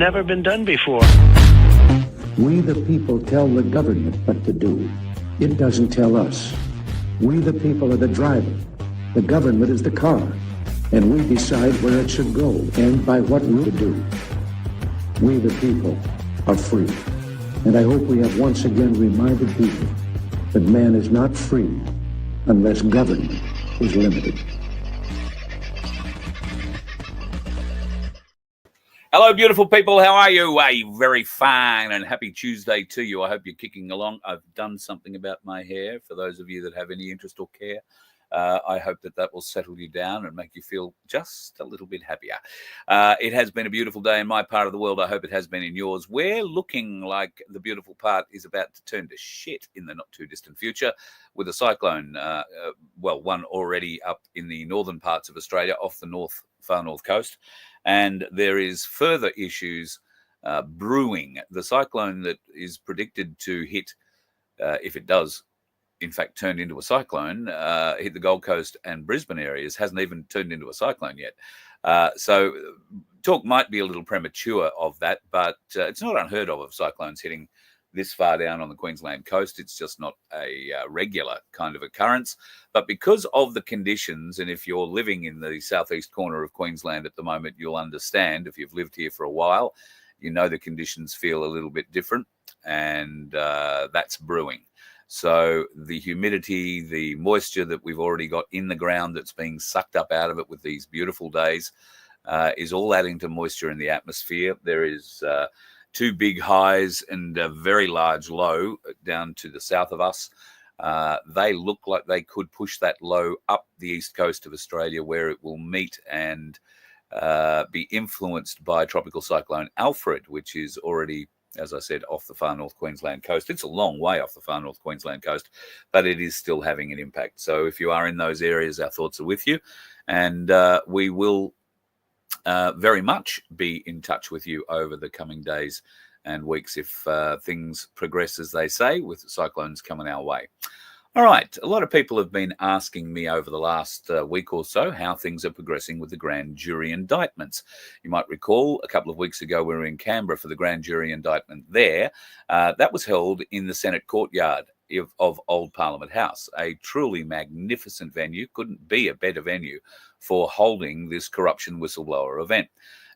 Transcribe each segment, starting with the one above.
never been done before. We the people tell the government what to do. It doesn't tell us. We the people are the driver. The government is the car. And we decide where it should go and by what route to do. We the people are free. And I hope we have once again reminded people that man is not free unless government is limited. Hello, beautiful people. How are you? A very fine and happy Tuesday to you. I hope you're kicking along. I've done something about my hair. For those of you that have any interest or care, I hope that will settle you down and make you feel just a little bit happier. It has been a beautiful day in my part of the world. I hope it has been in yours. We're looking like the beautiful part is about to turn to shit in the not too distant future with a cyclone. One already up in the northern parts of Australia off the far north coast. And there is further issues brewing. The cyclone that is predicted to hit, if it does, in fact, turn into a cyclone, hit the Gold Coast and Brisbane areas, hasn't even turned into a cyclone yet. So talk might be a little premature of that, but it's not unheard of cyclones hitting this far down on the Queensland coast. It's just not a regular kind of occurrence. But because of the conditions, and if you're living in the southeast corner of Queensland at the moment, you'll understand. If you've lived here for a while, you know the conditions feel a little bit different, and that's brewing. So the humidity, the moisture that we've already got in the ground that's being sucked up out of it with these beautiful days is all adding to moisture in the atmosphere. There is two big highs and a very large low down to the south of us. They look like they could push that low up the east coast of Australia, where it will meet and be influenced by Tropical Cyclone Alfred, which is already, as I said, off the far north Queensland coast. It's a long way off the far north Queensland coast, but it is still having an impact. So if you are in those areas, our thoughts are with you, and we will very much be in touch with you over the coming days and weeks if things progress, as they say, with cyclones coming our way. All right, a lot of people have been asking me over the last week or so how things are progressing with the grand jury indictments. You might recall a couple of weeks ago we were in Canberra for the grand jury indictment there. That was held in the Senate courtyard of Old Parliament House, a truly magnificent venue. Couldn't be a better venue for holding this corruption whistleblower event.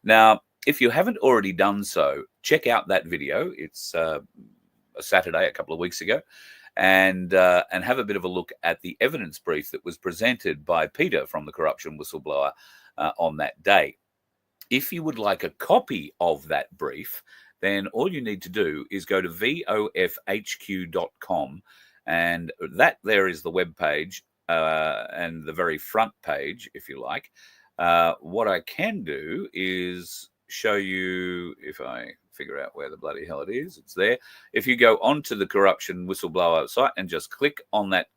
Now, if you haven't already done so, check out that video. It's a Saturday, a couple of weeks ago. And have a bit of a look at the evidence brief that was presented by Peter from the corruption whistleblower on that day. If you would like a copy of that brief, then all you need to do is go to vofhq.com, and that there is the web page and the very front page, if you like. What I can do is show you, if I figure out where the bloody hell it is, it's there. If you go onto the corruption whistleblower site and just click on that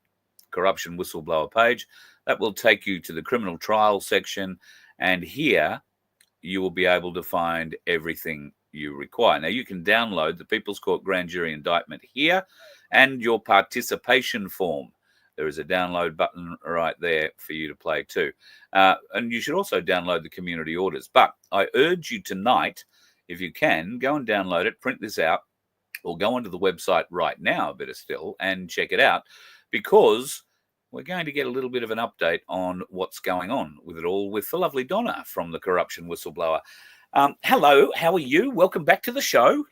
corruption whistleblower page, that will take you to the criminal trial section, and here you will be able to find everything you require. Now, you can download the People's Court Grand Jury Indictment here and your participation form. There is a download button right there for you to play too. And you should also download the community orders. But I urge you tonight, if you can, go and download it, print this out, or go onto the website right now, better still, and check it out, because we're going to get a little bit of an update on what's going on with it all with the lovely Donna from the corruption whistleblower. Hello, how are you? Welcome back to the show.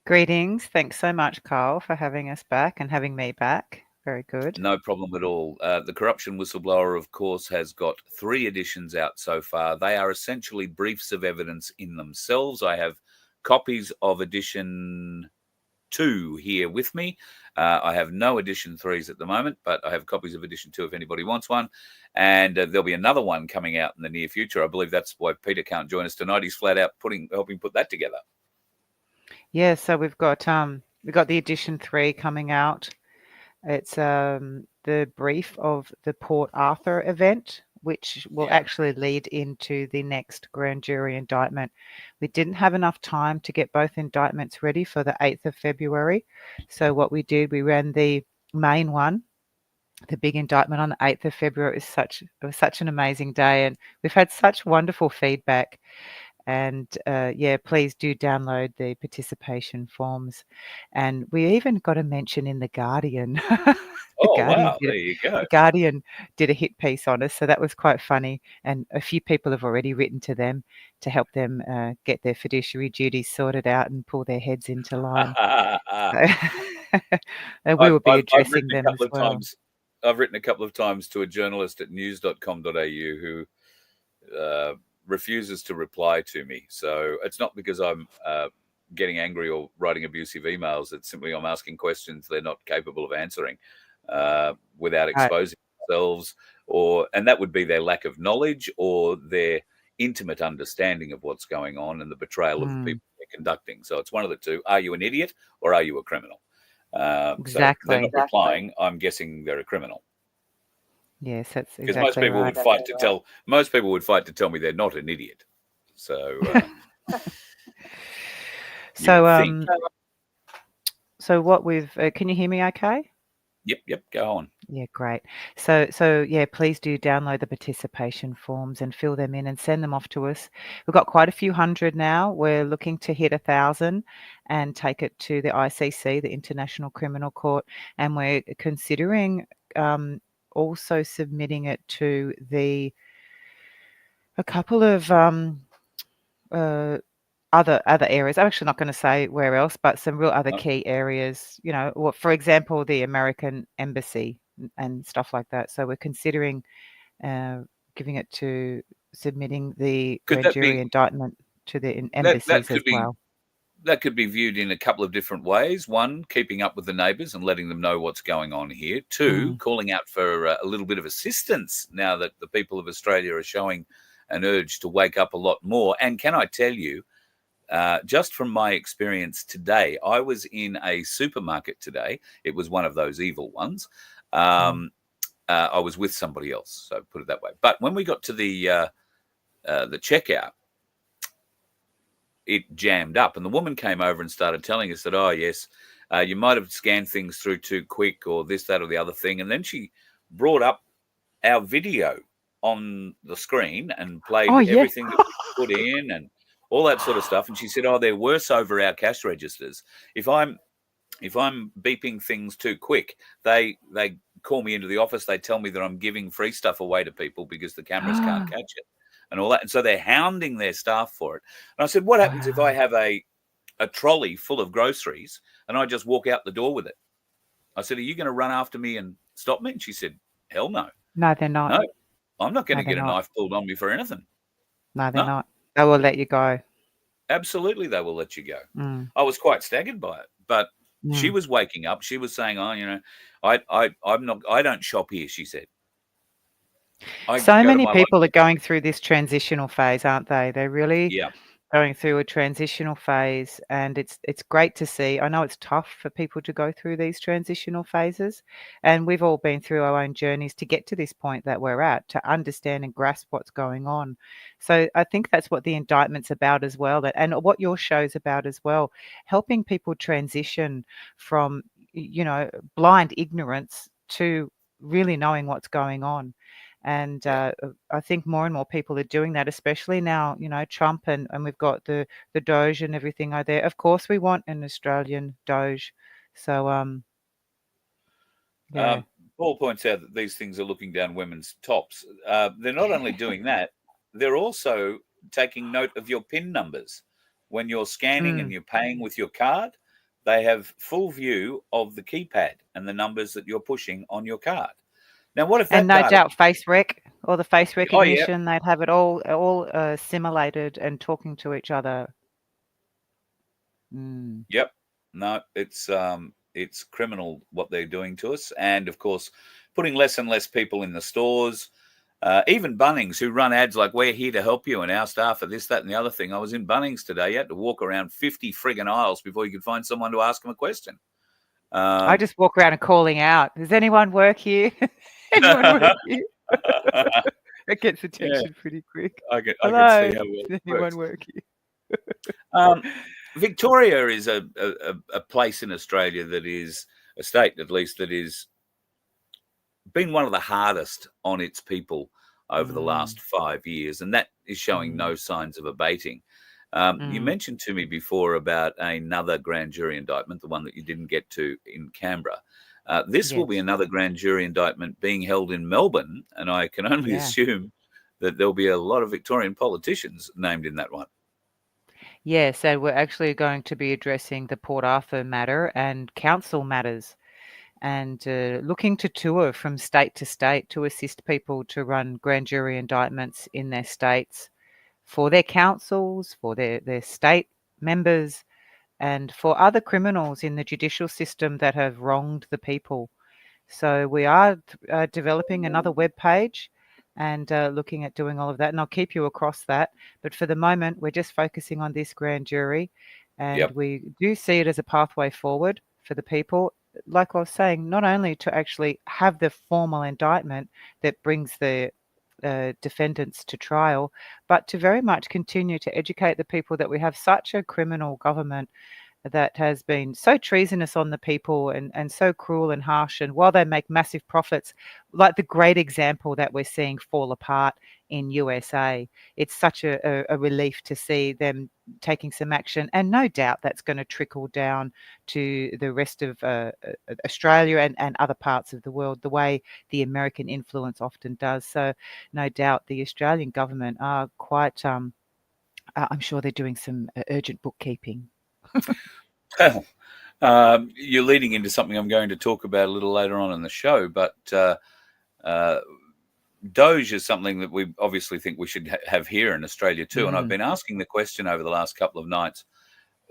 Greetings. Thanks so much, Carl, for having us back and having me back. Very good. No problem at all. The corruption whistleblower, of course, has got 3 editions out so far. They are essentially briefs of evidence in themselves. I have copies of edition 2 here with me. I have no edition 3s at the moment, but I have copies of edition 2 if anybody wants one. And there'll be another one coming out in the near future. I believe that's why Peter can't join us tonight. He's flat out helping put that together. Yeah, so we've got the edition 3 coming out. It's the brief of the Port Arthur event, which will actually lead into the next grand jury indictment. We didn't have enough time to get both indictments ready for the 8th of February. So what we did, we ran the main one, the big indictment, on the 8th of February. It was such an amazing day, and we've had such wonderful feedback. And yeah, please do download the participation forms. And we even got a mention in The Guardian. The Oh, Guardian wow. did There you go. The Guardian did a hit piece on us, so that was quite funny. And a few people have already written to them to help them get their fiduciary duties sorted out and pull their heads into line. So and we will be I've addressing written a them couple as of well. times. I've written a couple of times to a journalist at news.com.au who refuses to reply to me. So it's not because I'm getting angry or writing abusive emails. It's simply I'm asking questions they're not capable of answering without Right. exposing themselves, and that would be their lack of knowledge or their intimate understanding of what's going on and the betrayal of the people they're conducting. So it's one of the two. Are you an idiot or are you a criminal? So they're not Exactly. replying. I'm guessing they're a criminal. Yes, that's Because most exactly people right. would fight to tell tell me they're not an idiot. So you So would think. so what we've can you hear me okay? Yep, go on. Yeah, great. So yeah, please do download the participation forms and fill them in and send them off to us. We've got quite a few hundred now. We're looking to hit 1,000 and take it to the ICC, the International Criminal Court, and we're considering also submitting it to a couple of uh, other areas. I'm actually not going to say where else, but some real other No. key areas. You know, or for example, the American embassy and stuff like that. So we're considering giving it to submitting the Could grand that jury be indictment to the that embassies as well. that could be viewed in a couple of different ways. One, keeping up with the neighbours and letting them know what's going on here. Two, calling out for a little bit of assistance now that the people of Australia are showing an urge to wake up a lot more. And can I tell you, just from my experience today, I was in a supermarket today. It was one of those evil ones. I was with somebody else, so put it that way. But when we got to the checkout, it jammed up, and the woman came over and started telling us that, oh yes, you might have scanned things through too quick, or this, that, or the other thing. And then she brought up our video on the screen and Oh played yeah. everything that we put in and all that sort of stuff. And she said, oh, they're worse over our cash registers. If I'm beeping things too quick, they call me into the office. They tell me that I'm giving free stuff away to people because the cameras can't catch it and all that. And so they're hounding their staff for it. And I said, what happens if I have a trolley full of groceries and I just walk out the door with it? I said, are you going to run after me and stop me? And she said, hell no. No, they're not. No, I'm not going No, to they're get a not. knife pulled on me for anything. No, they're No, not. They will let you go. absolutely they will let you go. Mm. I was quite staggered by it, but she Mm. was waking up. She was saying, oh, I don't shop here, she said. I So go to many my people are going through this transitional phase, aren't they? They're really yeah. going through a transitional phase, and it's great to see. I know it's tough for people to go through these transitional phases, and we've all been through our own journeys to get to this point that we're at, to understand and grasp what's going on. So I think that's what the indictment's about as well, and what your show's about as well, helping people transition from, blind ignorance to really knowing what's going on. And Yeah. I think more and more people are doing that, especially now, Trump and we've got the Doge and everything out there. Of course, we want an Australian Doge. So, yeah. Paul points out that these things are looking down women's tops. They're not only doing that, they're also taking note of your PIN numbers. When you're scanning and Mm. you're paying with your card, they have full view of the keypad and the numbers that you're pushing on your card. Now, what if And that no data? doubt face rec or the face Oh, yeah. recognition, they'd have it all simulated and talking to each other. Mm. Yep. No, it's criminal what they're doing to us, and of course, putting less and less people in the stores. Even Bunnings, who run ads like "We're here to help you" and our staff are this, that, and the other thing. I was in Bunnings today. You had to walk around 50 friggin' aisles before you could find someone to ask them a question. I just walk around and calling out, "Does anyone work here? Anyone work here?" It gets Yeah, attention pretty quick. I can Hello, see how well does it anyone works. work here? Victoria is a place in Australia that is a state, at least, that is been one of the hardest on its people over the last 5 years, and that is showing no signs of abating. You mentioned to me before about another grand jury indictment, the one that you didn't get to in Canberra. This will be Yes. another grand jury indictment being held in Melbourne, and I can only Yeah. assume that there'll be a lot of Victorian politicians named in that one. Yeah, so we're actually going to be addressing the Port Arthur matter and council matters, and looking to tour from state to state to assist people to run grand jury indictments in their states for their councils, for their state members, and for other criminals in the judicial system that have wronged the people. So we are developing another web page and looking at doing all of that, and I'll keep you across that. But for the moment, we're just focusing on this grand jury, and Yep. we do see it as a pathway forward for the people. Like I was saying, not only to actually have the formal indictment that brings the defendants to trial, but to very much continue to educate the people that we have such a criminal government that has been so treasonous on the people and so cruel and harsh. And while they make massive profits, like the great example that we're seeing fall apart in USA, it's such a relief to see them taking some action. And no doubt that's going to trickle down to the rest of Australia and other parts of the world, the way the American influence often does. So no doubt the Australian government are quite, I'm sure they're doing some urgent bookkeeping. You're leading into something I'm going to talk about a little later on in the show, but Doge is something that we obviously think we should have here in Australia too. And I've been asking the question over the last couple of nights,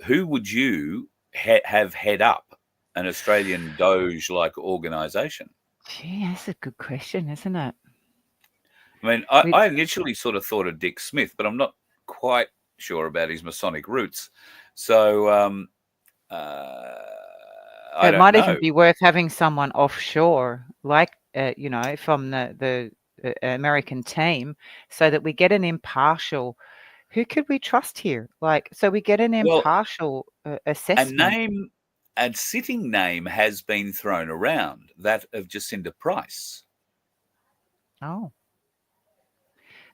who would you have head up an Australian Doge-like organisation? Gee, that's a good question, isn't it? I mean, I initially sort of thought of Dick Smith, but I'm not quite sure about his Masonic roots. So I It don't might know. even be worth having someone offshore, like from the American team, so that we get an impartial. Who could we trust here? Like, so we get an Well, impartial a assessment. sitting name has been thrown around, that of Jacinda Price. Oh.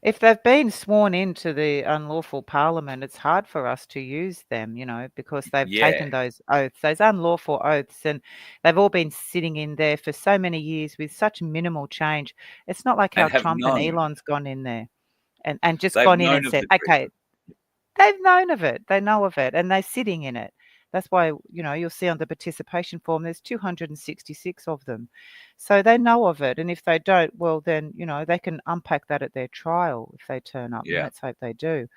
If they've been sworn into the unlawful parliament, it's hard for us to use them, because they've Yeah, taken those oaths, those unlawful oaths, and they've all been sitting in there for so many years with such minimal change. It's not like how and have Trump and known. Elon's gone in there and just They've gone in known and of said, the okay, treason. they've known of it. They know of it, and they're sitting in it. That's why, you'll see on the participation form, there's 266 of them. So they know of it. And if they don't, well, then, they can unpack that at their trial if they turn up. And Yeah, let's hope they do.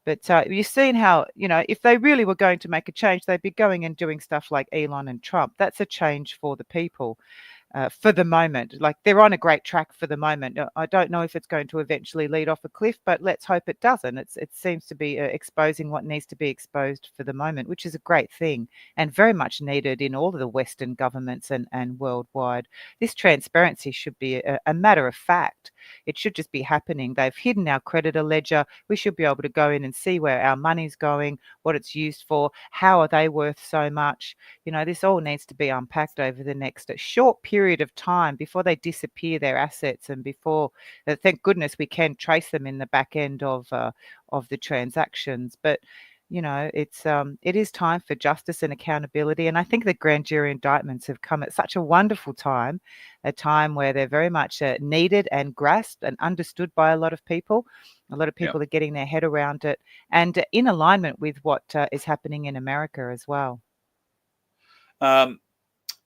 But you've seen how, if they really were going to make a change, they'd be going and doing stuff like Elon and Trump. That's a change for the people. For the moment. Like, they're on a great track for the moment. I don't know if it's going to eventually lead off a cliff, but let's hope it doesn't. It seems to be exposing what needs to be exposed for the moment, which is a great thing and very much needed in all of the Western governments and worldwide. This transparency should be a matter of fact. It should just be happening. They've hidden our creditor ledger. We should be able to go in and see where our money's going, what it's used for, how are they worth so much. This all needs to be unpacked over the next short period of time before they disappear their assets and before, thank goodness, we can trace them in the back end of the transactions. But it is time for justice and accountability, and I think the grand jury indictments have come at such a wonderful time, a time where they're very much needed and grasped and understood by a lot of people. A lot of yeah. people are getting their head around it, and in alignment with what is happening in America as well.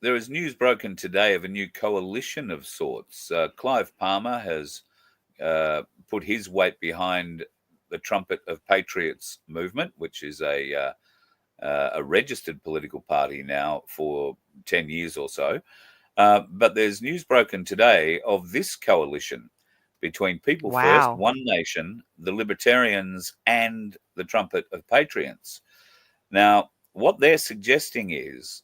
There is news broken today of a new coalition of sorts. Clive Palmer has put his weight behind the Trumpet of Patriots movement, which is a registered political party now for 10 years or so. But there's news broken today of this coalition between People First, Wow. One Nation, the Libertarians, and the Trumpet of Patriots. Now, what they're suggesting is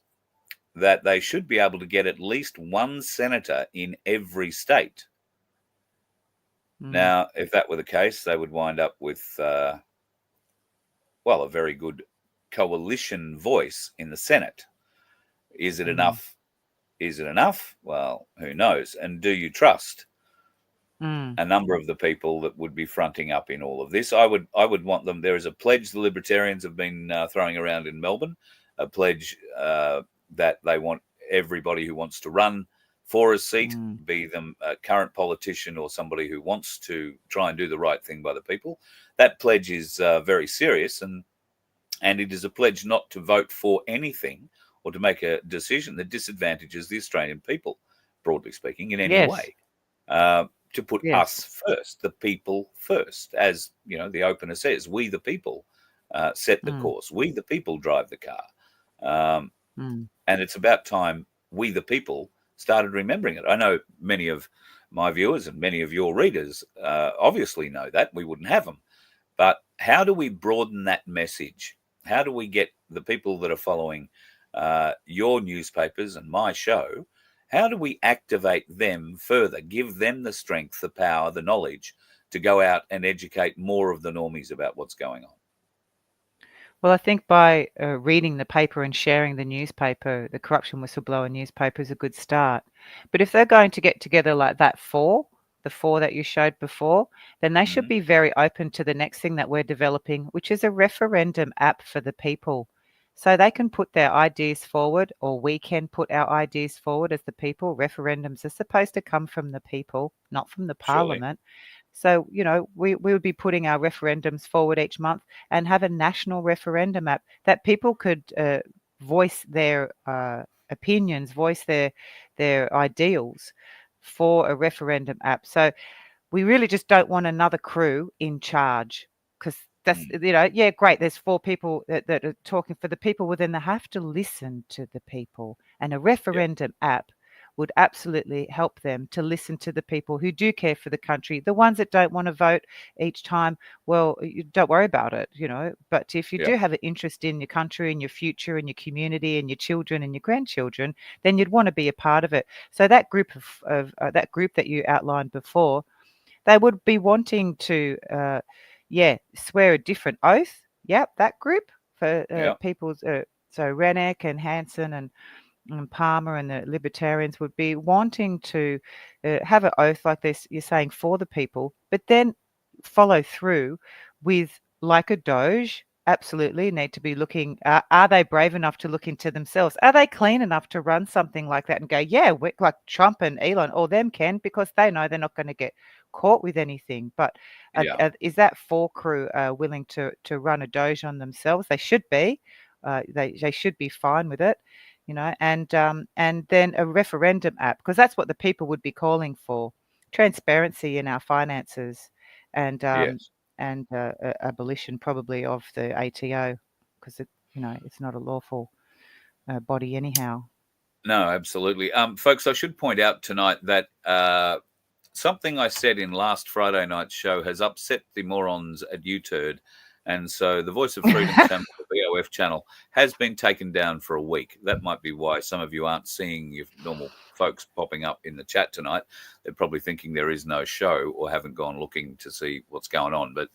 that they should be able to get at least one senator in every state. Now, if that were the case, they would wind up with, a very good coalition voice in the Senate. Is it enough? Is it enough? Well, who knows? And do you trust Mm. a number of the people that would be fronting up in all of this. I would want them. There is a pledge the Libertarians have been throwing around in Melbourne, a pledge that they want everybody who wants to run for a seat, be them a current politician or somebody who wants to try and do the right thing by the people. That pledge is very serious, and it is a pledge not to vote for anything or to make a decision that disadvantages the Australian people, broadly speaking, in any Yes. way. To put Yes. us first, the people first. As you know, the opener says, we the people set the course. We the people drive the car. And it's about time we the people started remembering it. I know many of my viewers and many of your readers obviously know that. We wouldn't have them. But how do we broaden that message? How do we get the people that are following your newspapers and my show, how do we activate them further, give them the strength, the power, the knowledge to go out and educate more of the normies about what's going on? Well, I think by reading the paper and sharing the newspaper, the Corruption Whistleblower newspaper is a good start. But if they're going to get together like that the four that you showed before, then they should be very open to the next thing that we're developing, which is a referendum app for the people. So they can put their ideas forward, or we can put our ideas forward as the people. Referendums are supposed to come from the people, not from the parliament. So, we would be putting our referendums forward each month and have a national referendum app that people could voice their opinions, voice their ideals for a referendum app. So we really just don't want another crew in charge, because that's, yeah, great. There's 4 people that are talking for the people. Well, then they have to listen to the people. And a referendum app would absolutely help them to listen to the people who do care for the country. The ones that don't want to vote each time, well, you don't worry about it, But if you do have an interest in your country and your future and your community and your children and your grandchildren, then you'd want to be a part of it. So that group of that group that you outlined before, they would be wanting to, swear a different oath. Yep, that group for people's. So Rennick and Hanson and Palmer and the Libertarians would be wanting to have an oath like this, you're saying, for the people, but then follow through with, like a Doge, absolutely need to be looking, are they brave enough to look into themselves? Are they clean enough to run something like that and go, yeah, like Trump and Elon, or them can, because they know they're not going to get caught with anything. But is that 4 crew willing to run a Doge on themselves? They should be. They should be fine with it. And then a referendum app, because that's what the people would be calling for: transparency in our finances, and abolition probably of the ATO, because it's not a lawful body anyhow. No, absolutely, folks. I should point out tonight that something I said in last Friday night's show has upset the morons at UTurd. And so the Voice of Freedom channel, the VOF channel, has been taken down for a week. That might be why some of you aren't seeing your normal folks popping up in the chat tonight. They're probably thinking there is no show or haven't gone looking to see what's going on. But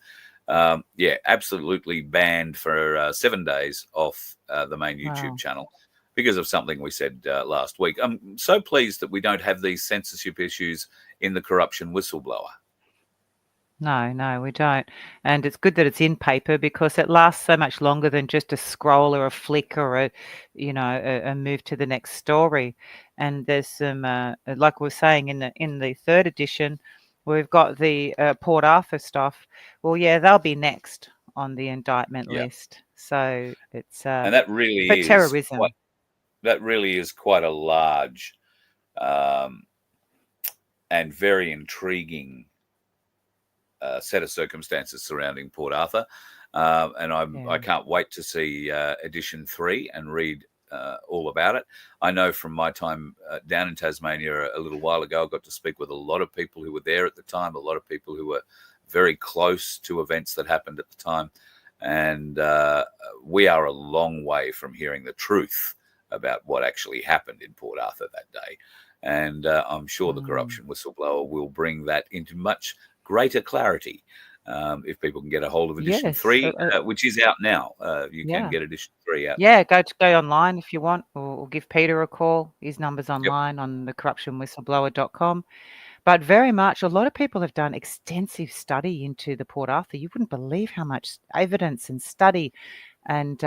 absolutely banned for 7 days off the main YouTube channel because of something we said last week. I'm so pleased that we don't have these censorship issues in the Corruption Whistleblower. No, we don't. And it's good that it's in paper, because it lasts so much longer than just a scroll or a flick or a move to the next story. And there's some, like we were saying in the 3rd edition, we've got the Port Arthur stuff. Well, yeah, they'll be next on the indictment list. So it's and that really for is terrorism. That really is quite a large and very intriguing set of circumstances surrounding Port Arthur, and I can't wait to see edition 3 and read all about it. I know from my time down in Tasmania a little while ago, I got to speak with a lot of people who were there at the time, a lot of people who were very close to events that happened at the time, and we are a long way from hearing the truth about what actually happened in Port Arthur that day. And I'm sure the Corruption Whistleblower will bring that into much greater clarity if people can get a hold of edition 3, which is out now. You can get edition 3 out. Yeah, go online if you want, or give Peter a call. His number's online on the corruptionwhistleblower.com. But very much, a lot of people have done extensive study into the Port Arthur. You wouldn't believe how much evidence and study and,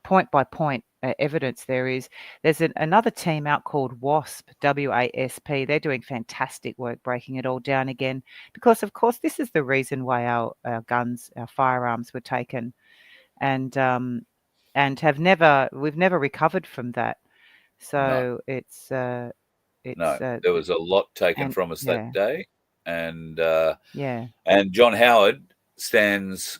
point by point evidence there is. There's another team out called WASP, WASP. They're doing fantastic work breaking it all down again because, of course, this is the reason why our guns, our firearms were taken and we've never recovered from that. So it's No, there was a lot taken and from us yeah, that day, and yeah, John Howard stands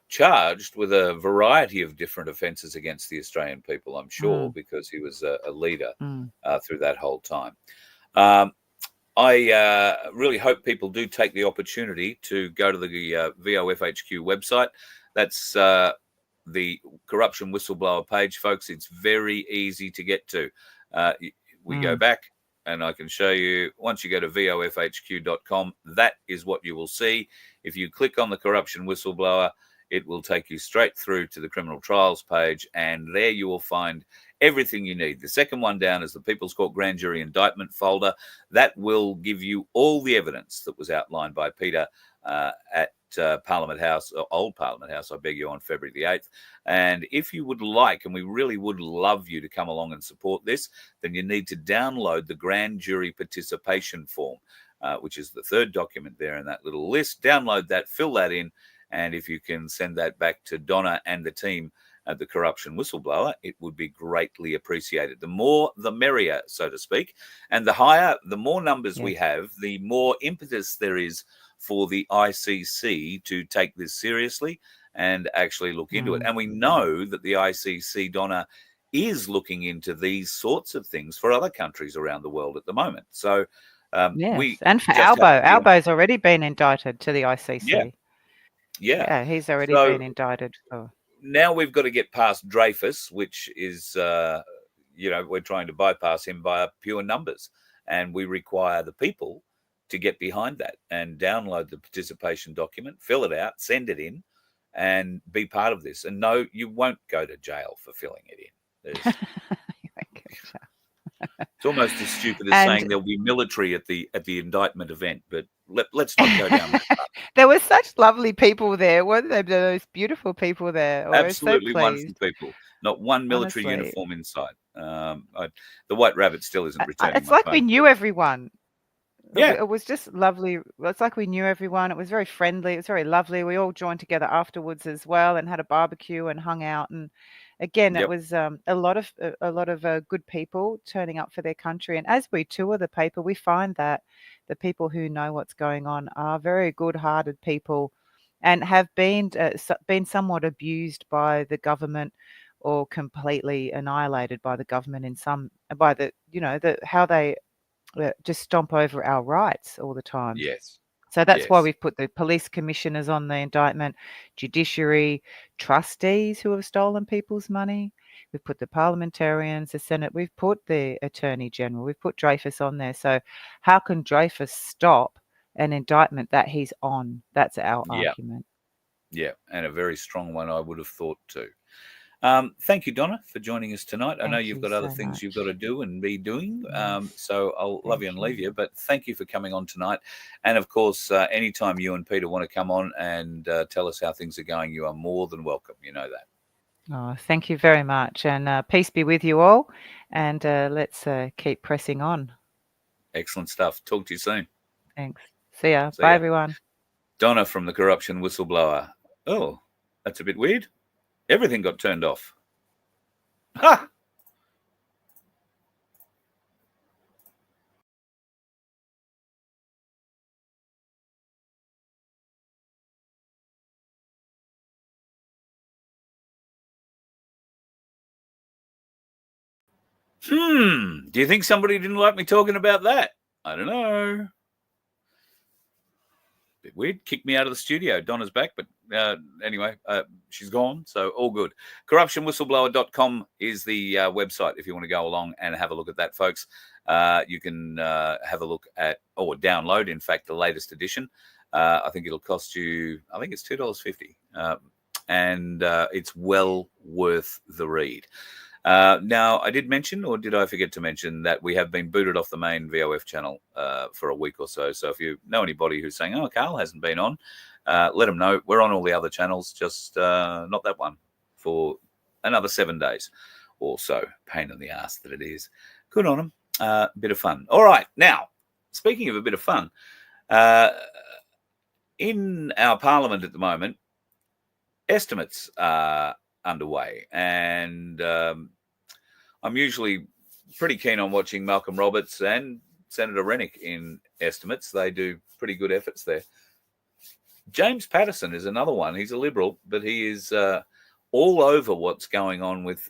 charged with a variety of different offences against the Australian people, I'm sure, because he was a leader through that whole time. I really hope people do take the opportunity to go to the VOF HQ website. That's the corruption whistleblower page, folks. It's very easy to get to. We go back, and I can show you. Once you go to vofhq.com, that is what you will see. If you click on the corruption whistleblower, it will take you straight through to the criminal trials page, and there you will find everything you need. The second one down is the People's Court Grand Jury Indictment folder. That will give you all the evidence that was outlined by Peter at Parliament House, Old Parliament House, I beg you, on February the 8th. And if you would like, and we really would love you to come along and support this, then you need to download the Grand Jury Participation Form, which is the third document there in that little list. Download that, fill that in, and if you can send that back to Donna and the team at the Corruption Whistleblower, it would be greatly appreciated. The more, the merrier, so to speak. And the more numbers we have, the more impetus there is for the ICC to take this seriously and actually look into it. And we know that the ICC, Donna, is looking into these sorts of things for other countries around the world at the moment. So yes, and for Albo's already been indicted to the ICC. Yeah, he's already been indicted for. Now we've got to get past Dreyfus, which is, we're trying to bypass him by pure numbers, and we require the people to get behind that and download the participation document, fill it out, send it in, and be part of this. And no, you won't go to jail for filling it in. It's almost as stupid as saying there'll be military at the indictment event, but let's not go down that path. There were such lovely people there, weren't there? Those beautiful people there. Absolutely wonderful people. Not one military uniform inside. The White Rabbit still isn't returning. It's like we knew everyone. Yeah. It was just lovely. It's like we knew everyone. It was very friendly. It was very lovely. We all joined together afterwards as well and had a barbecue and hung out. And again, it was a lot of good people turning up for their country. And as we tour the paper, we find that the people who know what's going on are very good-hearted people and have been somewhat abused by the government or completely annihilated by the government how they just stomp over our rights all the time. Yes. So that's why we've put the police commissioners on the indictment, judiciary, trustees who have stolen people's money. We've put the parliamentarians, the Senate. We've put the Attorney General. We've put Dreyfus on there. So how can Dreyfus stop an indictment that he's on? That's our argument. Yeah, and a very strong one, I would have thought too. Thank you, Donna, for joining us tonight. I know you've got other things you've got to do and be doing, so I'll love you and leave you. But thank you for coming on tonight. And, of course, anytime you and Peter want to come on and tell us how things are going, you are more than welcome. You know that. Oh, thank you very much. And peace be with you all. And let's keep pressing on. Excellent stuff. Talk to you soon. Thanks. See ya. Bye, everyone. Donna from the Corruption Whistleblower. Oh, that's a bit weird. Everything got turned off. Ha! Do you think somebody didn't like me talking about that? I don't know. Bit weird. Kicked me out of the studio. Donna's back, but anyway, she's gone, so all good. Corruptionwhistleblower.com is the website if you want to go along and have a look at that, folks. You can have a look at, or download, in fact, the latest edition. I think it'll cost you, I think it's $2.50. And it's well worth the read. Now, I did mention, or did I forget to mention, that we have been booted off the main VOF channel for a week or so. So if you know anybody who's saying, oh, Carl hasn't been on, let them know. We're on all the other channels, just not that one, for another 7 days or so. Pain in the ass that it is. Good on them. Bit of fun. All right. Now, speaking of a bit of fun, in our parliament at the moment, estimates are underway, and I'm usually pretty keen on watching Malcolm Roberts and Senator Rennick in estimates. They do pretty good efforts there. James Patterson is another one. He's a Liberal, but he is all over what's going on with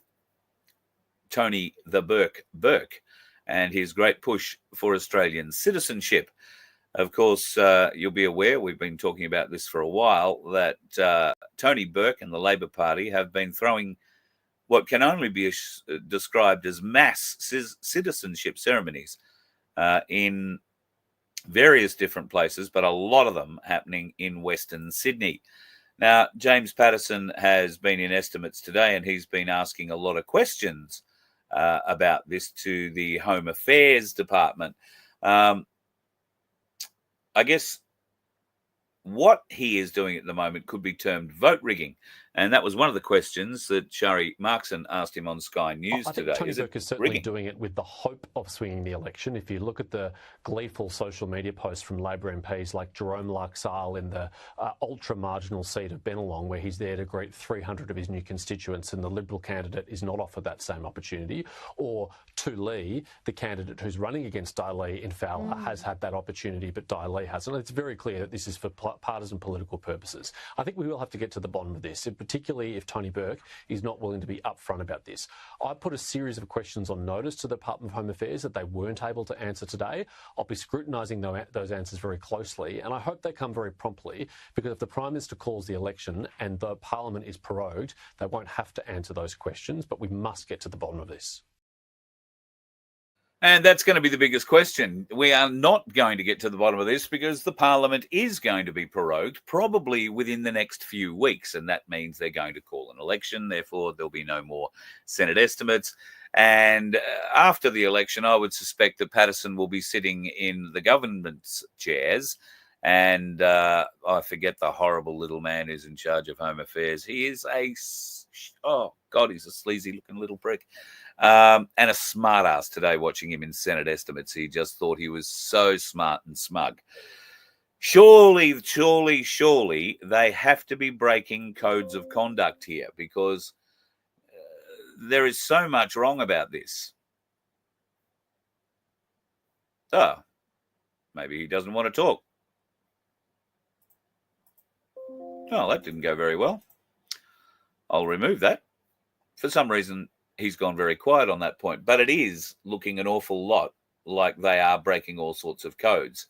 Tony the Burke and his great push for Australian citizenship. Of course, you'll be aware, we've been talking about this for a while, that Tony Burke and the Labor Party have been throwing what can only be described as mass citizenship ceremonies in various different places, but a lot of them happening in Western Sydney. Now, James Patterson has been in estimates today, and he's been asking a lot of questions about this to the Home Affairs Department. I guess what he is doing at the moment could be termed vote rigging. And that was one of the questions that Shari Markson asked him on Sky News today. I think Tony Burke is certainly rigging? doing it with the hope of swinging the election. If you look at the gleeful social media posts from Labor MPs like Jerome Laxale in the ultra-marginal seat of Bennelong, where he's there to greet 300 of his new constituents and the Liberal candidate is not offered that same opportunity, or Tu Lee, the candidate who's running against Dai Lee in Fowler, has had that opportunity, but Dai Lee hasn't. It's very clear that this is for partisan political purposes. I think we will have to get to the bottom of this, particularly if Tony Burke is not willing to be upfront about this. I put a series of questions on notice to the Department of Home Affairs that they weren't able to answer today. I'll be scrutinising those answers very closely, and I hope they come very promptly, because if the Prime Minister calls the election and the Parliament is prorogued, they won't have to answer those questions, but we must get to the bottom of this. And that's going to be the biggest question. We are not going to get to the bottom of this because the Parliament is going to be prorogued probably within the next few weeks. And that means they're going to call an election. Therefore, there'll be no more Senate estimates. And after the election, I would suspect that Patterson will be sitting in the government's chairs. And I forget the horrible little man who's in charge of Home Affairs. He is he's a sleazy looking little prick. And a smart ass today watching him in Senate estimates. He just thought he was so smart and smug. Surely they have to be breaking codes of conduct here, because there is so much wrong about this. Oh, maybe he doesn't want to talk. Oh, that didn't go very well. I'll remove that. For some reason, he's gone very quiet on that point, but it is looking an awful lot like they are breaking all sorts of codes.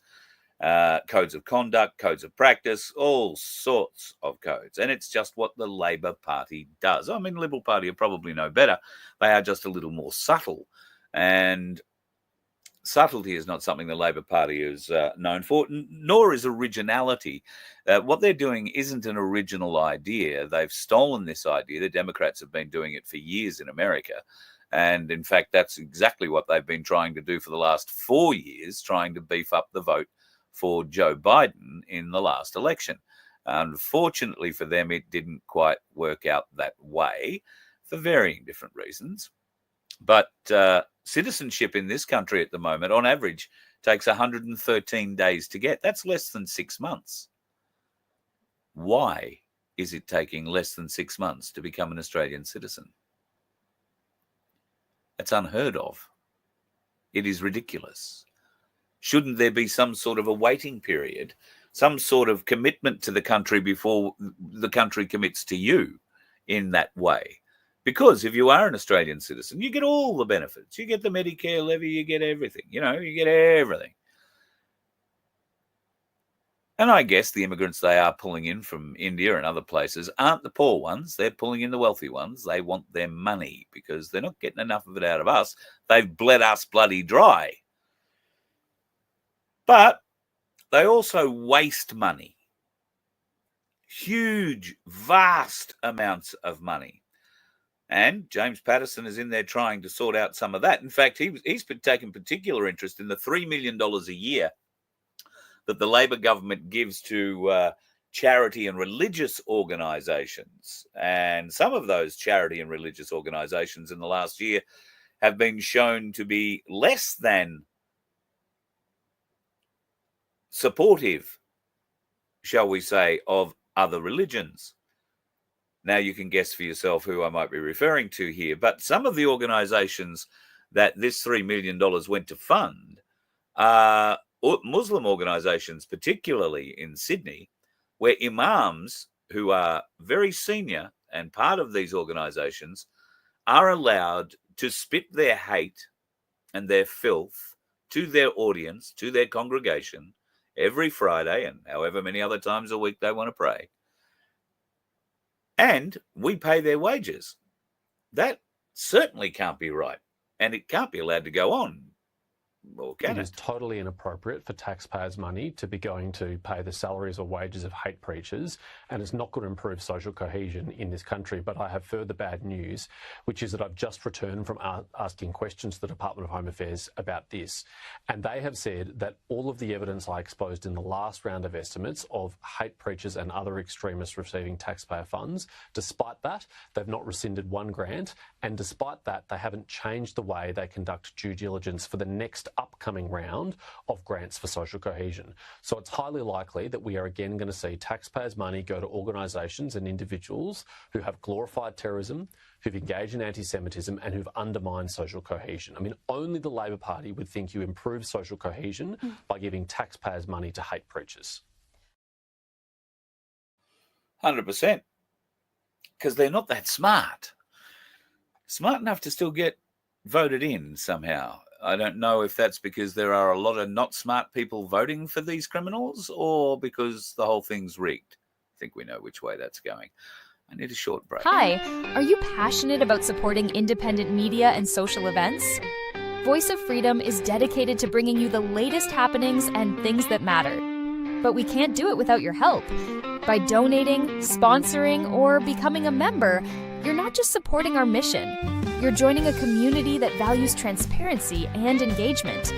Codes of conduct, codes of practice, all sorts of codes. And it's just what the Labor Party does. I mean, Liberal Party will probably know better. They are just a little more subtle. And subtlety is not something the Labor Party is known for, nor is originality. What they're doing isn't an original idea. They've stolen this idea. The Democrats have been doing it for years in America. And in fact, that's exactly what they've been trying to do for the last 4 years, trying to beef up the vote for Joe Biden in the last election. Unfortunately for them, it didn't quite work out that way for varying different reasons. But citizenship in this country at the moment, on average, takes 113 days to get. That's less than 6 months. Why is it taking less than 6 months to become an Australian citizen? That's unheard of. It is ridiculous. Shouldn't there be some sort of a waiting period, some sort of commitment to the country before the country commits to you in that way? Because if you are an Australian citizen, you get all the benefits. You get the Medicare levy, you get everything. You get everything. And I guess the immigrants they are pulling in from India and other places aren't the poor ones. They're pulling in the wealthy ones. They want their money because they're not getting enough of it out of us. They've bled us bloody dry. But they also waste money. Huge, vast amounts of money. And James Patterson is in there trying to sort out some of that. In fact, he's been taking particular interest in the $3 million a year that the Labor government gives to charity and religious organisations. And some of those charity and religious organisations in the last year have been shown to be less than supportive, shall we say, of other religions. Now you can guess for yourself who I might be referring to here, but some of the organisations that this $3 million went to fund are Muslim organisations, particularly in Sydney, where imams who are very senior and part of these organisations are allowed to spit their hate and their filth to their audience, to their congregation, every Friday and however many other times a week they want to pray. And we pay their wages. That certainly can't be right. And it can't be allowed to go on. Or can it is totally inappropriate for taxpayers' money to be going to pay the salaries or wages of hate preachers, and it's not going to improve social cohesion in this country. But I have further bad news, which is that I've just returned from asking questions to the Department of Home Affairs about this, and they have said that all of the evidence I exposed in the last round of estimates of hate preachers and other extremists receiving taxpayer funds, despite that, they've not rescinded one grant, and despite that, they haven't changed the way they conduct due diligence for the next upcoming round of grants for social cohesion. So it's highly likely that we are again going to see taxpayers' money go to organisations and individuals who have glorified terrorism, who've engaged in anti-Semitism and who've undermined social cohesion. I mean, only the Labor Party would think you improve social cohesion by giving taxpayers' money to hate preachers. 100%. Because they're not that smart. Smart enough to still get voted in somehow. I don't know if that's because there are a lot of not smart people voting for these criminals or because the whole thing's rigged. I think we know which way that's going. I need a short break. Hi, are you passionate about supporting independent media and social events? Voice of Freedom is dedicated to bringing you the latest happenings and things that matter. But we can't do it without your help. By donating, sponsoring, or becoming a member, you're not just supporting our mission. You're joining a community that values transparency and engagement.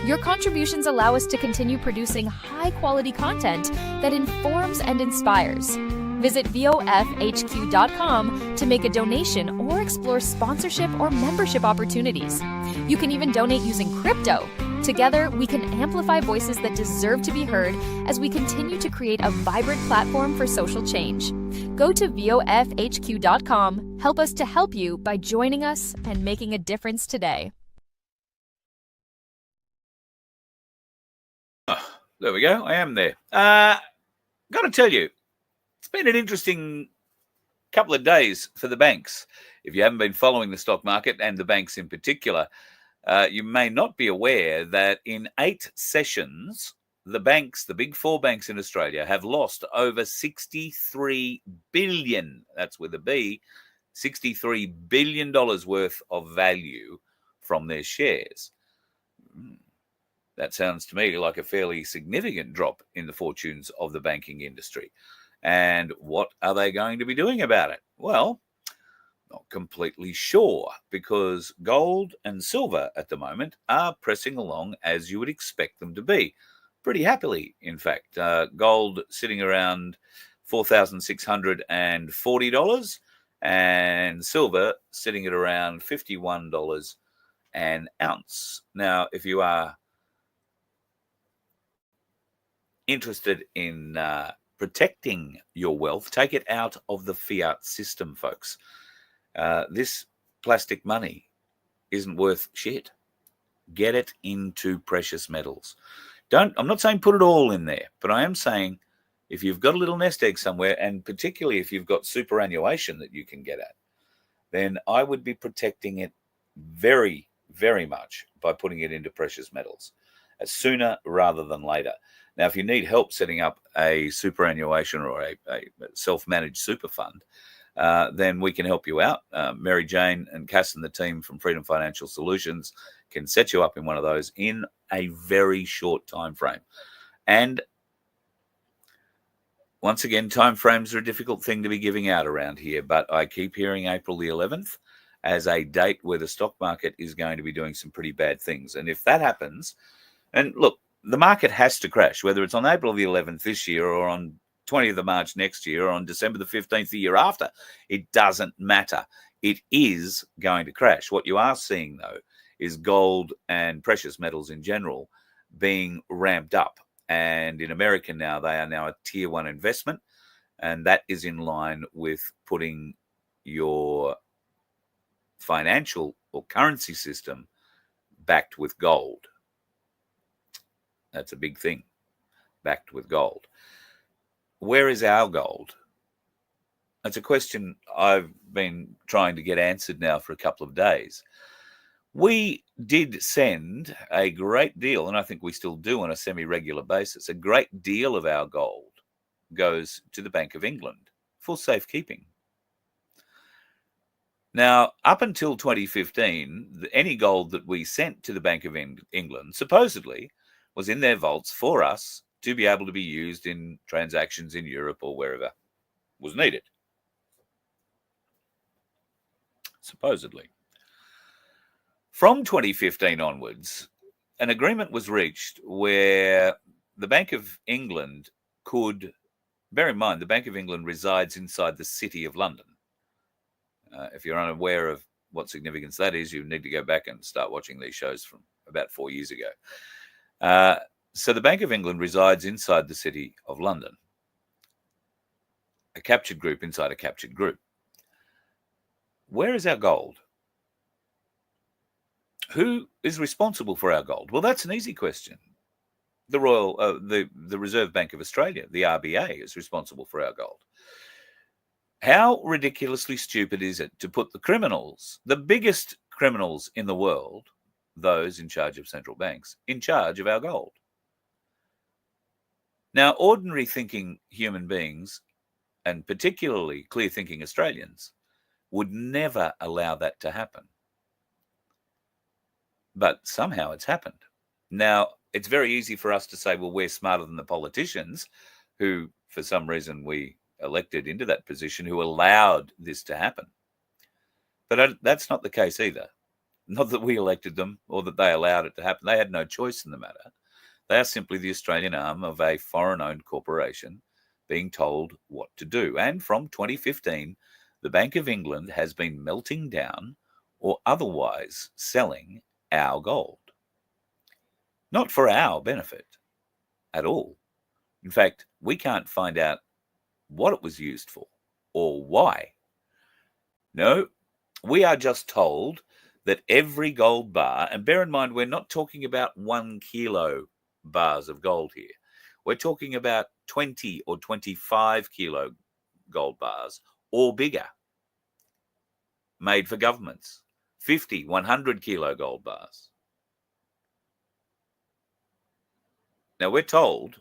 Your contributions allow us to continue producing high-quality content that informs and inspires. Visit VOFHQ.com to make a donation or explore sponsorship or membership opportunities. You can even donate using crypto. Together, we can amplify voices that deserve to be heard as we continue to create a vibrant platform for social change. Go to VOFHQ.com, help us to help you by joining us and making a difference today. Oh, there we go. I am there. Got to tell you, it's been an interesting couple of days for the banks. If you haven't been following the stock market and the banks in particular, you may not be aware that in 8 sessions, the banks, the big 4 banks in Australia, have lost over $63 billion, that's with a B, $63 billion worth of value from their shares. That sounds to me like a fairly significant drop in the fortunes of the banking industry. And what are they going to be doing about it? Well, not completely sure, because gold and silver at the moment are pressing along as you would expect them to be. Pretty happily, in fact. Gold sitting around $4,640 and silver sitting at around $51 an ounce. Now, if you are interested in protecting your wealth, take it out of the fiat system, folks. This plastic money isn't worth shit. Get it into precious metals. I'm not saying put it all in there, but I am saying if you've got a little nest egg somewhere, and particularly if you've got superannuation that you can get at, then I would be protecting it very, very much by putting it into precious metals sooner rather than later. Now, if you need help setting up a superannuation or a self-managed super fund, then we can help you out. Mary Jane and Cass and the team from Freedom Financial Solutions can set you up in one of those in a very short time frame. And once again, timeframes are a difficult thing to be giving out around here, but I keep hearing April the 11th as a date where the stock market is going to be doing some pretty bad things. And if that happens, and look, the market has to crash, whether it's on April the 11th this year or on 20th of March next year or on December the 15th the year after, it doesn't matter. It is going to crash. What you are seeing, though, is gold and precious metals in general being ramped up. And in America now, they are now a tier 1 investment. And that is in line with putting your financial or currency system backed with gold. That's a big thing, backed with gold. Where is our gold? That's a question I've been trying to get answered now for a couple of days. We did send a great deal, and I think we still do on a semi-regular basis, a great deal of our gold goes to the Bank of England for safekeeping. Now, up until 2015, any gold that we sent to the Bank of England supposedly was in their vaults for us to be able to be used in transactions in Europe or wherever was needed. Supposedly. From 2015 onwards, an agreement was reached where the Bank of England could, bear in mind, the Bank of England resides inside the City of London. If you're unaware of what significance that is, you need to go back and start watching these shows from about 4 years ago. So the Bank of England resides inside the City of London, a captured group inside a captured group. Where is our gold? Who is responsible for our gold? Well, that's an easy question. The Reserve Bank of Australia, the RBA, is responsible for our gold. How ridiculously stupid is it to put the criminals, the biggest criminals in the world, those in charge of central banks, in charge of our gold? Now, ordinary thinking human beings, and particularly clear thinking Australians, would never allow that to happen. But somehow it's happened. Now, it's very easy for us to say, well, we're smarter than the politicians who, for some reason, we elected into that position, who allowed this to happen. But that's not the case either. Not that we elected them or that they allowed it to happen. They had no choice in the matter. They are simply the Australian arm of a foreign-owned corporation being told what to do. And from 2015, the Bank of England has been melting down or otherwise selling our gold. Not for our benefit at all. In fact, we can't find out what it was used for or why. No, we are just told that every gold bar, and bear in mind, we're not talking about 1 kilo bars of gold here. We're talking about 20 or 25 kilo gold bars or bigger, made for governments. 50, 100 kilo gold bars. Now, we're told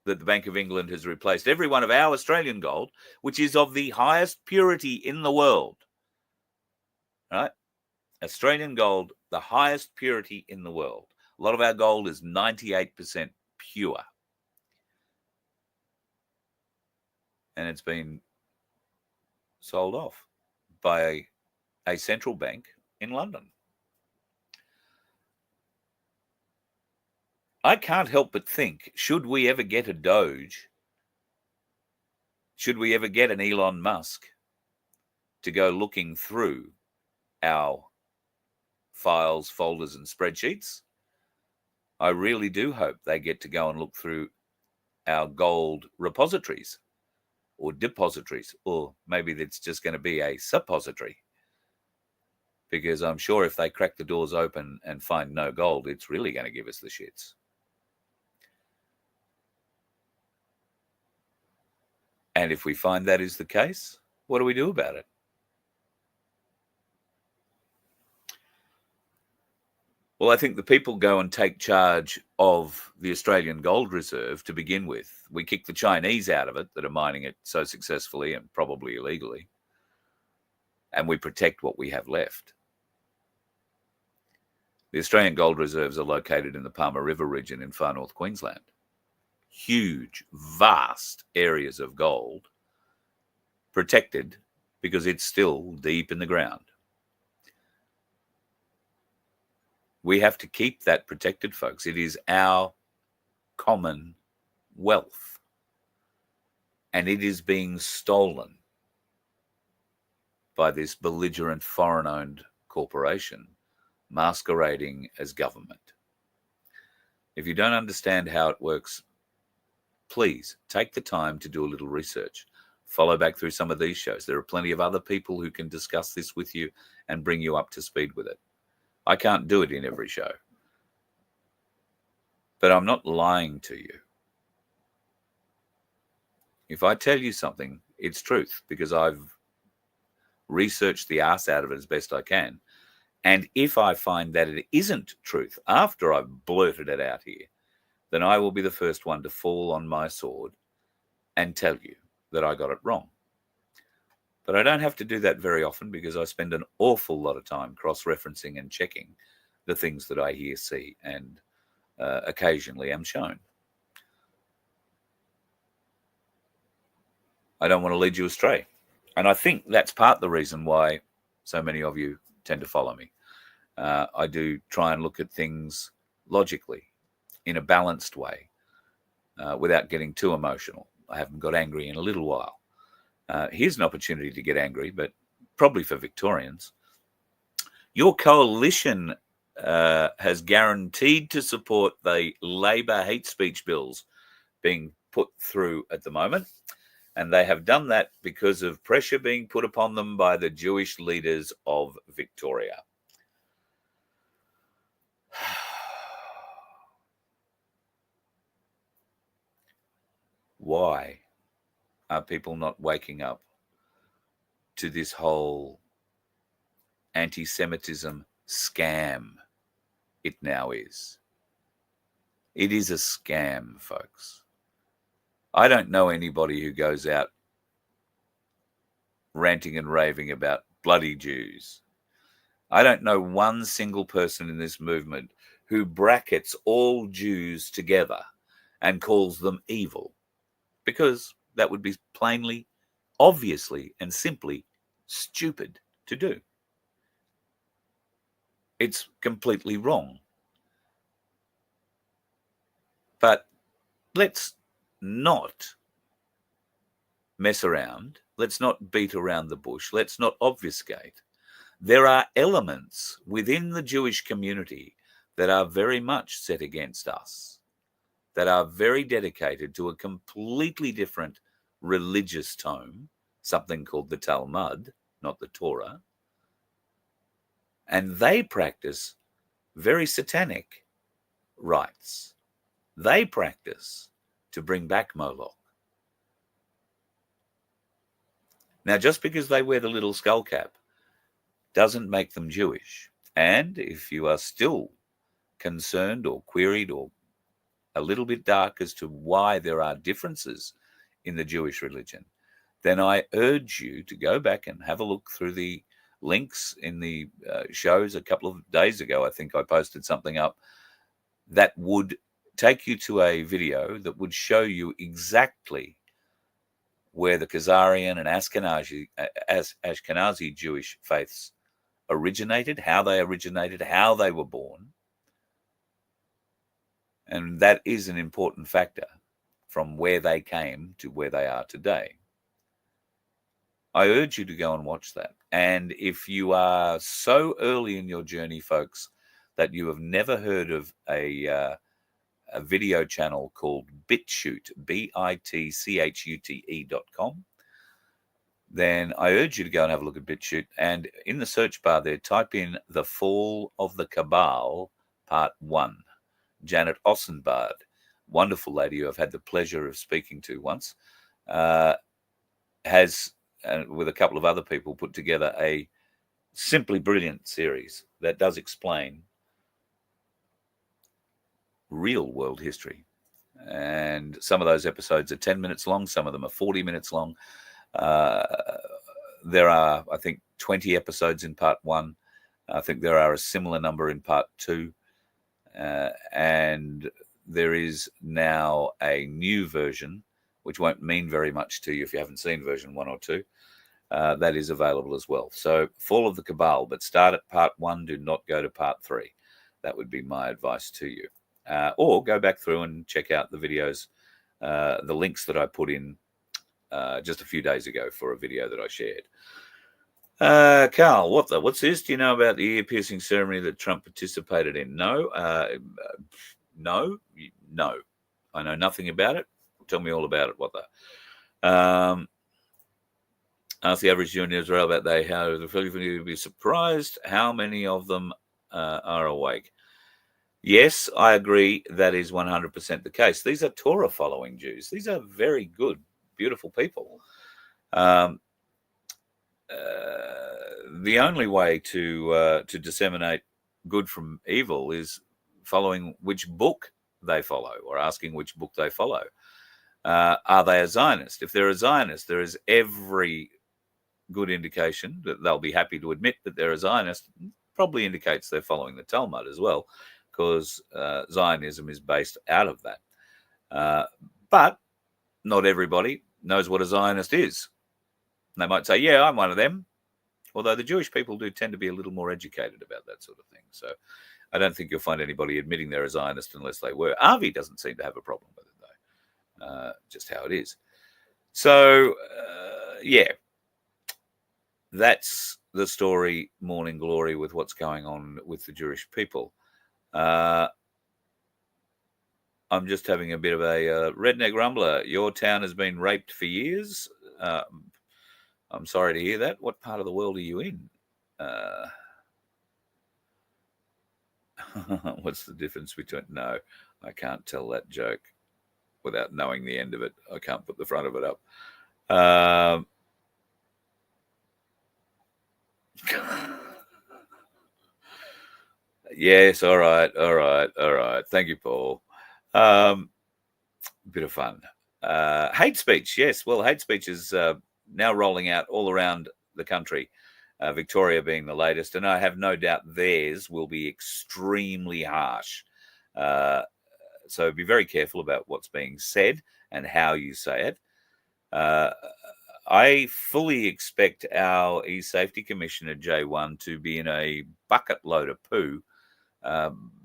that the Bank of England has replaced every one of our Australian gold, which is of the highest purity in the world. Right? Australian gold, the highest purity in the world. A lot of our gold is 98% pure. And it's been sold off by a central bank in London. I can't help but think, should we ever get a Doge, should we ever get an Elon Musk to go looking through our files, folders, and spreadsheets, I really do hope they get to go and look through our gold repositories or depositories, or maybe it's just going to be a suppository. Because I'm sure if they crack the doors open and find no gold, it's really going to give us the shits. And if we find that is the case, what do we do about it? Well, I think the people go and take charge of the Australian Gold Reserve to begin with. We kick the Chinese out of it that are mining it so successfully and probably illegally. And we protect what we have left. The Australian gold reserves are located in the Palmer River region in far north Queensland. huge, vast areas of gold protected because it's still deep in the ground. We have to keep that protected, folks. It is our common wealth, and it is being stolen by this belligerent foreign-owned corporation masquerading as government. If you don't understand how it works, please take the time to do a little research. Follow back through some of these shows. There are plenty of other people who can discuss this with you and bring you up to speed with it. I can't do it in every show, but I'm not lying to you. If I tell you something, it's truth, because I've researched the arse out of it as best I can. And if I find that it isn't truth after I've blurted it out here, then I will be the first one to fall on my sword and tell you that I got it wrong. But I don't have to do that very often, because I spend an awful lot of time cross-referencing and checking the things that I hear, see, and occasionally am shown. I don't want to lead you astray. And I think that's part of the reason why so many of you tend to follow me. I do try and look at things logically, in a balanced way, without getting too emotional. I haven't got angry in a little while. Here's an opportunity to get angry, but probably for Victorians. Your coalition has guaranteed to support the Labor hate speech bills being put through at the moment. And they have done that because of pressure being put upon them by the Jewish leaders of Victoria. Why are people not waking up to this whole anti-Semitism scam it now is? It is a scam, folks. I don't know anybody who goes out ranting and raving about bloody Jews. I don't know one single person in this movement who brackets all Jews together and calls them evil, because that would be plainly, obviously, and simply stupid to do. It's completely wrong. But let's not mess around. Let's not beat around the bush. Let's not obfuscate. There are elements within the Jewish community that are very much set against us, that are very dedicated to a completely different religious tome, something called the Talmud, not the Torah. And they practice very satanic rites. They practice to bring back Moloch. Now, just because they wear the little skull cap doesn't make them Jewish. And if you are still concerned or queried or a little bit dark as to why there are differences in the Jewish religion, then I urge you to go back and have a look through the links in the shows. A couple of days ago, I think I posted something up that would take you to a video that would show you exactly where the Khazarian and Ashkenazi Jewish faiths originated, how they were born. And that is an important factor from where they came to where they are today. I urge you to go and watch that. And if you are so early in your journey, folks, that you have never heard of a video channel called BitChute, BITCHUTE.com, then I urge you to go and have a look at BitChute. And in the search bar there, type in The Fall of the Cabal, Part 1. Janet Ossenbard, wonderful lady who I've had the pleasure of speaking to once, has, with a couple of other people, put together a simply brilliant series that does explain real world history. And some of those episodes are 10 minutes long. Some of them are 40 minutes long. There are, I think, 20 episodes in part 1. I think there are a similar number in part 2. And there is now a new version, which won't mean very much to you if you haven't seen version 1 or 2. That is available as well. So Fall of the Cabal, but start at part 1. Do not go to part 3. That would be my advice to you. Or go back through and check out the videos, the links that I put in just a few days ago for a video that I shared. Carl, what's this? Do you know about the ear-piercing ceremony that Trump participated in? No. No. I know nothing about it. Tell me all about it. What the? Ask the average Jew in Israel about how the Philippines would be surprised how many of them are awake. Yes, I agree. That is 100% the case. These are Torah-following Jews. These are very good, beautiful people. The only way to disseminate good from evil is following which book they follow, or asking which book they follow. Are they a Zionist? If they're a Zionist, there is every good indication that they'll be happy to admit that they're a Zionist. Probably indicates they're following the Talmud as well, because Zionism is based out of that. But not everybody knows what a Zionist is. They might say, yeah, I'm one of them. Although the Jewish people do tend to be a little more educated about that sort of thing. So I don't think you'll find anybody admitting they're a Zionist unless they were. Avi doesn't seem to have a problem with it, though. Just how it is. So, yeah. That's the story, Morning Glory, with what's going on with the Jewish people. I'm just having a bit of a redneck rumbler. Your town has been raped for years. I'm sorry to hear that. What part of the world are you in? What's the difference between... No, I can't tell that joke without knowing the end of it. I can't put the front of it up. Yes, all right. Thank you, Paul. Bit of fun. Hate speech, yes. Well, hate speech is now rolling out all around the country, Victoria being the latest, and I have no doubt theirs will be extremely harsh. So be very careful about what's being said and how you say it. I fully expect our e-safety commissioner, J1, to be in a bucket load of poo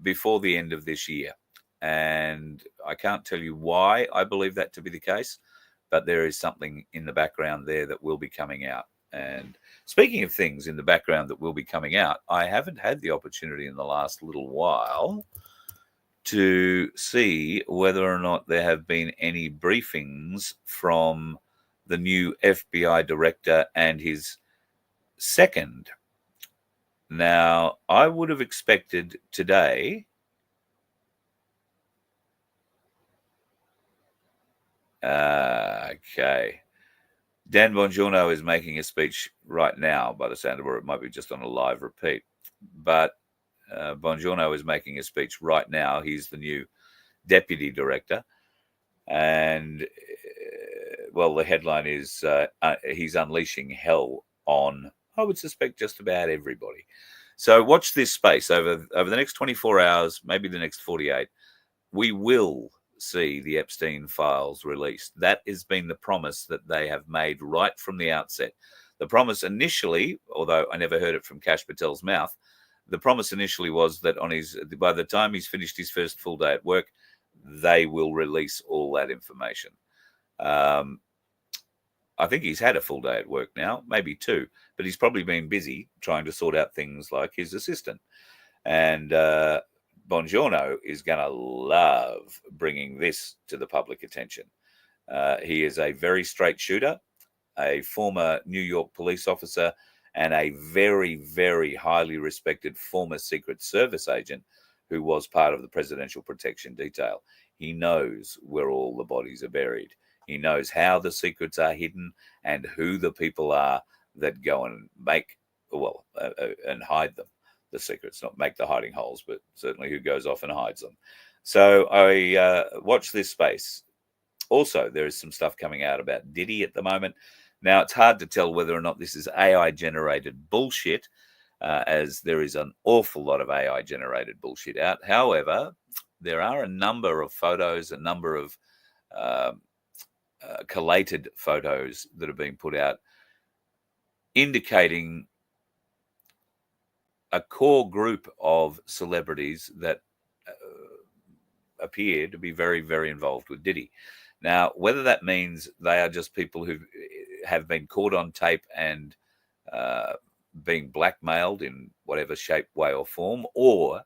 before the end of this year. And I can't tell you why I believe that to be the case, but there is something in the background there that will be coming out. And speaking of things in the background that will be coming out, I haven't had the opportunity in the last little while to see whether or not there have been any briefings from the new FBI director and his second. Now, I would have expected today okay. Dan Bongiorno is making a speech right now, by the sound of it. It might be just on a live repeat. But Bongiorno is making a speech right now. He's the new deputy director. And, well, the headline is he's unleashing hell on, I would suspect, just about everybody. So watch this space. Over the next 24 hours, maybe the next 48, we will see the Epstein files released. That has been the promise that they have made right from the outset. The promise initially, although I never heard it from Kash Patel's mouth, the promise initially was that by the time he's finished his first full day at work, they will release all that information. I think he's had a full day at work now, maybe 2, but he's probably been busy trying to sort out things like his assistant. And Bongiorno is going to love bringing this to the public attention. He is a very straight shooter, a former New York police officer, and a very, very highly respected former Secret Service agent who was part of the Presidential Protection Detail. He knows where all the bodies are buried. He knows how the secrets are hidden and who the people are that go and and hide them. The secrets, not make the hiding holes, but certainly who goes off and hides them. So I watch this space. Also, there is some stuff coming out about Diddy at the moment. Now, it's hard to tell whether or not this is AI-generated bullshit, as there is an awful lot of AI-generated bullshit out. However, there are a number of photos, a number of collated photos that have been put out indicating a core group of celebrities that appear to be very, very involved with Diddy. Now, whether that means they are just people who have been caught on tape and being blackmailed in whatever shape, way or form, or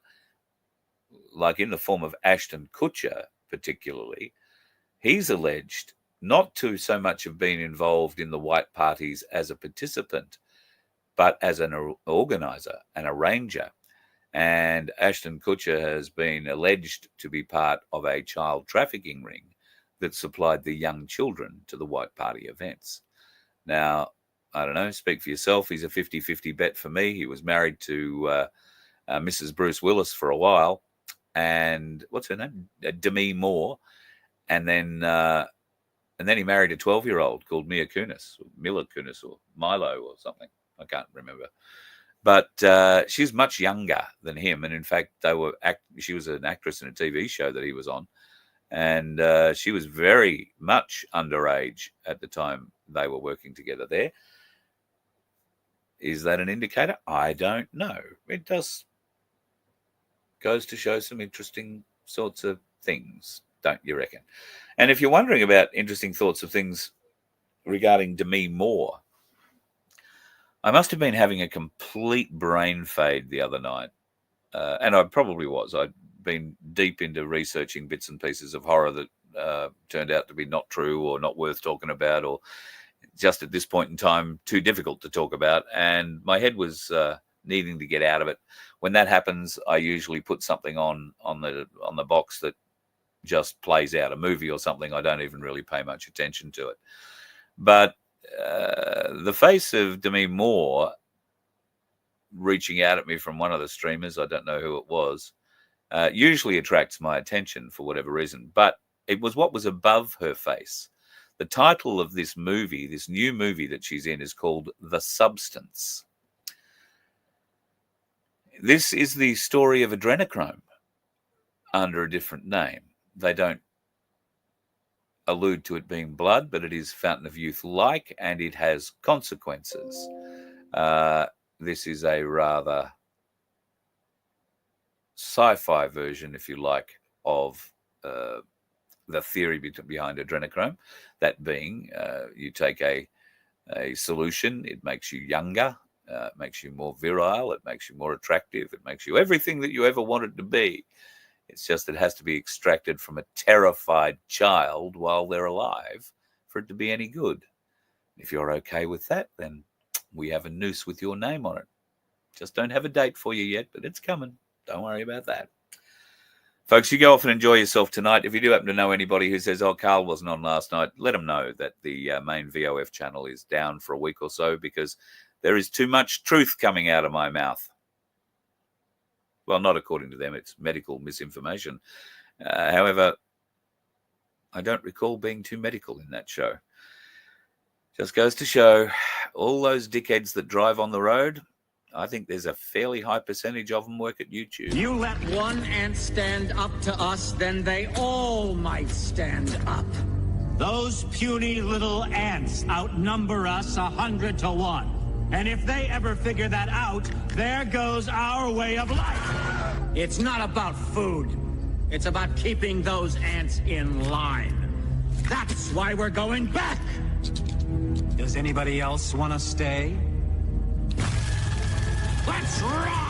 like in the form of Ashton Kutcher particularly, he's alleged not to so much have been involved in the white parties as a participant, but as an organizer, an arranger. And Ashton Kutcher has been alleged to be part of a child trafficking ring that supplied the young children to the white party events. Now, I don't know, speak for yourself. He's a 50-50 bet for me. He was married to Mrs. Bruce Willis for a while. And what's her name? Demi Moore. And then he married a 12-year-old called Mila Kunis, or Milo or something. I can't remember. But she's much younger than him. And in fact, she was an actress in a TV show that he was on. And she was very much underage at the time they were working together there. Is that an indicator? I don't know. It goes to show some interesting sorts of things, don't you reckon? And if you're wondering about interesting thoughts of things regarding Demi Moore, I must have been having a complete brain fade the other night. And I probably was. I'd been deep into researching bits and pieces of horror that turned out to be not true or not worth talking about, or just at this point in time too difficult to talk about. And my head was needing to get out of it. When that happens, I usually put something on the box that just plays out, a movie or something. I don't even really pay much attention to it. But the face of Demi Moore reaching out at me from one of the streamers, I don't know who it was, usually attracts my attention for whatever reason. But it was what was above her face. The title of this movie, this new movie that she's in, is called The Substance. This is the story of adrenochrome under a different name. They don't allude to it being blood, but it is Fountain of Youth-like, and it has consequences. This is a rather sci-fi version, if you like, of the theory behind adrenochrome. That being, you take a solution, it makes you younger, it makes you more virile, it makes you more attractive, it makes you everything that you ever wanted to be. It's just it has to be extracted from a terrified child while they're alive for it to be any good. If you're okay with that, then we have a noose with your name on it. Just don't have a date for you yet, but it's coming. Don't worry about that. Folks, you go off and enjoy yourself tonight. If you do happen to know anybody who says, oh, Carl wasn't on last night, let them know that the main VOF channel is down for a week or so because there is too much truth coming out of my mouth. Well, not according to them. It's medical misinformation. However, I don't recall being too medical in that show. Just goes to show all those dickheads that drive on the road, I think there's a fairly high percentage of them work at YouTube. You let one ant stand up to us, then they all might stand up. Those puny little ants outnumber us 100 to 1. And if they ever figure that out, there goes our way of life. It's not about food. It's about keeping those ants in line. That's why we're going back. Does anybody else want to stay? Let's rock!